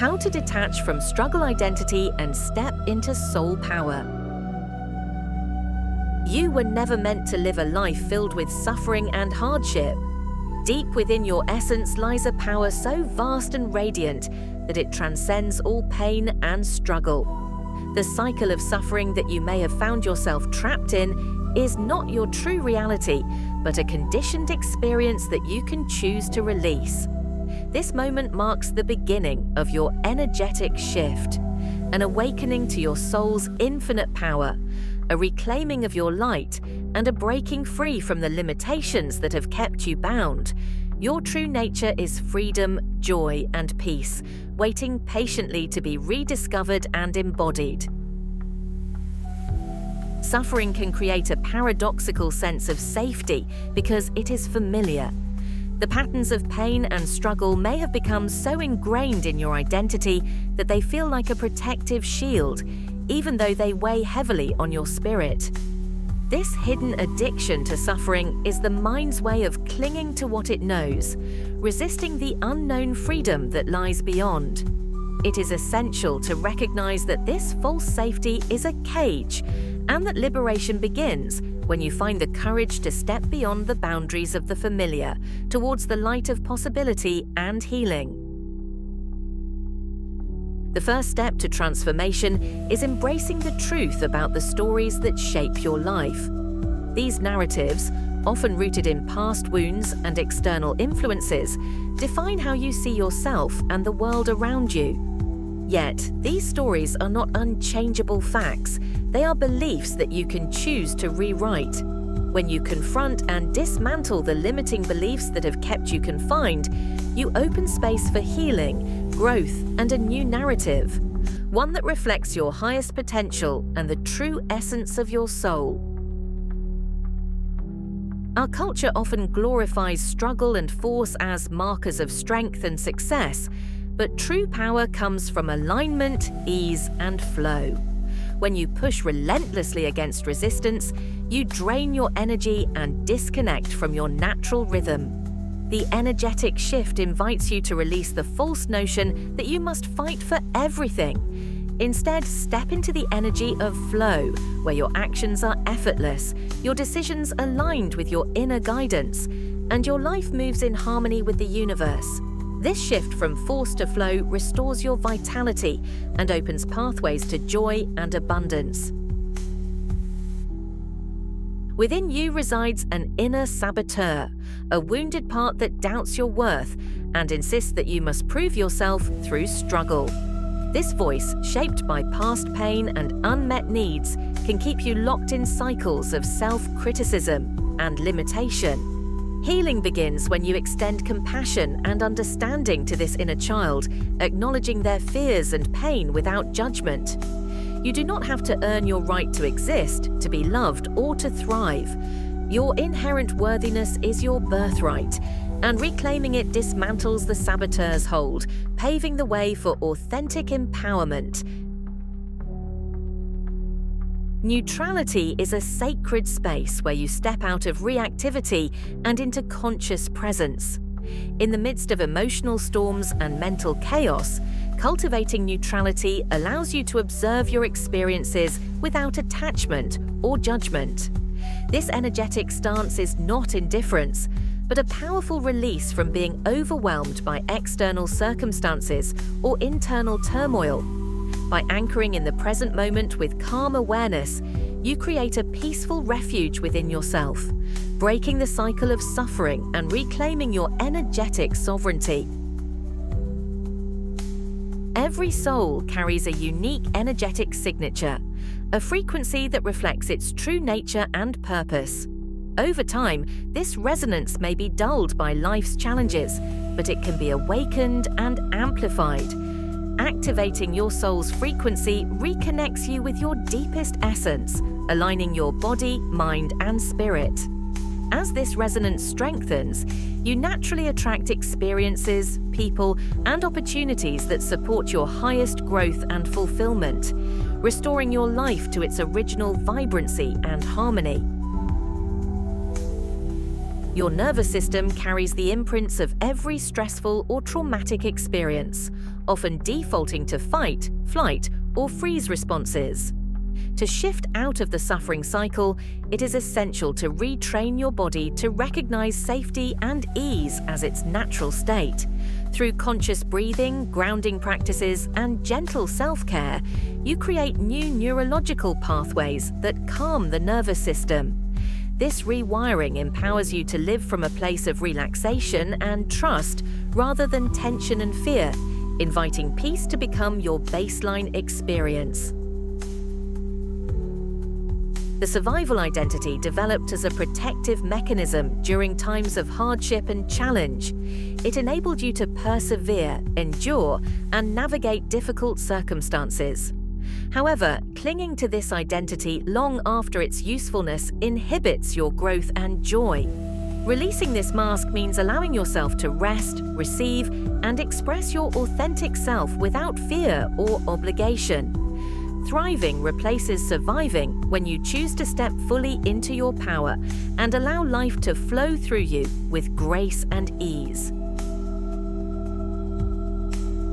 how to detach from struggle identity and step into soul power. You were never meant to live a life filled with suffering and hardship. Deep within your essence lies a power so vast and radiant that it transcends all pain and struggle. The cycle of suffering that you may have found yourself trapped in is not your true reality, but a conditioned experience that you can choose to release. This moment marks the beginning of your energetic shift, an awakening to your soul's infinite power, a reclaiming of your light, and a breaking free from the limitations that have kept you bound. Your true nature is freedom, joy, and peace, waiting patiently to be rediscovered and embodied. Suffering can create a paradoxical sense of safety because it is familiar. The patterns of pain and struggle may have become so ingrained in your identity that they feel like a protective shield, even though they weigh heavily on your spirit. This hidden addiction to suffering is the mind's way of clinging to what it knows, resisting the unknown freedom that lies beyond. It is essential to recognize that this false safety is a cage, and that liberation begins when you find the courage to step beyond the boundaries of the familiar towards the light of possibility and healing. The first step to transformation is embracing the truth about the stories that shape your life. These narratives, often rooted in past wounds and external influences, define how you see yourself and the world around you. Yet, these stories are not unchangeable facts. They are beliefs that you can choose to rewrite. When you confront and dismantle the limiting beliefs that have kept you confined, you open space for healing, growth, and a new narrative, one that reflects your highest potential and the true essence of your soul. Our culture often glorifies struggle and force as markers of strength and success, but true power comes from alignment, ease, and flow. When you push relentlessly against resistance, you drain your energy and disconnect from your natural rhythm. The energetic shift invites you to release the false notion that you must fight for everything. Instead, step into the energy of flow, where your actions are effortless, your decisions aligned with your inner guidance, and your life moves in harmony with the universe. This shift from force to flow restores your vitality and opens pathways to joy and abundance. Within you resides an inner saboteur, a wounded part that doubts your worth and insists that you must prove yourself through struggle. This voice, shaped by past pain and unmet needs, can keep you locked in cycles of self-criticism and limitation. Healing begins when you extend compassion and understanding to this inner child, acknowledging their fears and pain without judgment. You do not have to earn your right to exist, to be loved, or to thrive. Your inherent worthiness is your birthright, and reclaiming it dismantles the saboteur's hold, paving the way for authentic empowerment. Neutrality is a sacred space where you step out of reactivity and into conscious presence. In the midst of emotional storms and mental chaos, cultivating neutrality allows you to observe your experiences without attachment or judgment. This energetic stance is not indifference, but a powerful release from being overwhelmed by external circumstances or internal turmoil. By anchoring in the present moment with calm awareness, you create a peaceful refuge within yourself, breaking the cycle of suffering and reclaiming your energetic sovereignty. Every soul carries a unique energetic signature, a frequency that reflects its true nature and purpose. Over time, this resonance may be dulled by life's challenges, but it can be awakened and amplified. Activating your soul's frequency reconnects you with your deepest essence, aligning your body, mind, and spirit. As this resonance strengthens, you naturally attract experiences, people, and opportunities that support your highest growth and fulfillment, restoring your life to its original vibrancy and harmony. Your nervous system carries the imprints of every stressful or traumatic experience, often defaulting to fight, flight, or freeze responses. To shift out of the suffering cycle, it is essential to retrain your body to recognize safety and ease as its natural state. Through conscious breathing, grounding practices, and gentle self-care, you create new neurological pathways that calm the nervous system. This rewiring empowers you to live from a place of relaxation and trust rather than tension and fear, inviting peace to become your baseline experience. The survival identity developed as a protective mechanism during times of hardship and challenge. It enabled you to persevere, endure, and navigate difficult circumstances. However, clinging to this identity long after its usefulness inhibits your growth and joy. Releasing this mask means allowing yourself to rest, receive, and express your authentic self without fear or obligation. Thriving replaces surviving when you choose to step fully into your power and allow life to flow through you with grace and ease.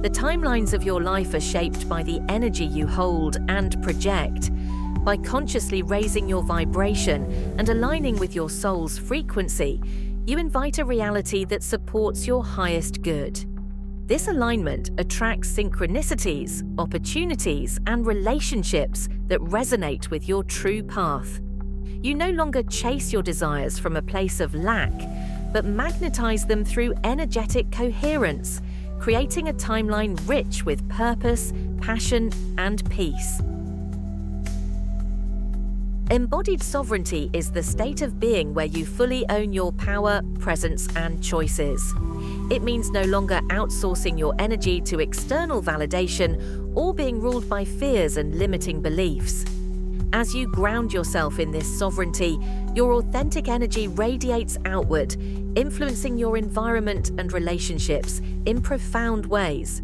The timelines of your life are shaped by the energy you hold and project. By consciously raising your vibration and aligning with your soul's frequency, you invite a reality that supports your highest good. This alignment attracts synchronicities, opportunities, and relationships that resonate with your true path. You no longer chase your desires from a place of lack, but magnetize them through energetic coherence, creating a timeline rich with purpose, passion, and peace. Embodied sovereignty is the state of being where you fully own your power, presence, and choices. It means no longer outsourcing your energy to external validation or being ruled by fears and limiting beliefs. As you ground yourself in this sovereignty, your authentic energy radiates outward, influencing your environment and relationships in profound ways.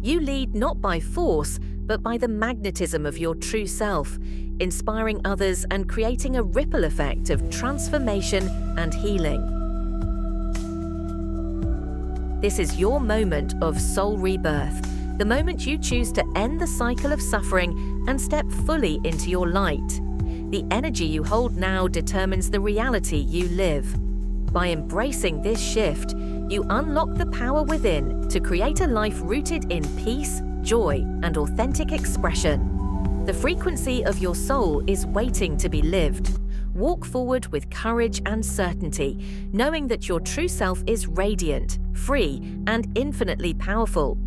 You lead not by force, but by the magnetism of your true self, inspiring others and creating a ripple effect of transformation and healing. This is your moment of soul rebirth, the moment you choose to end the cycle of suffering and step fully into your light. The energy you hold now determines the reality you live. By embracing this shift, you unlock the power within to create a life rooted in peace, joy, and authentic expression. The frequency of your soul is waiting to be lived. Walk forward with courage and certainty, knowing that your true self is radiant, free, and infinitely powerful.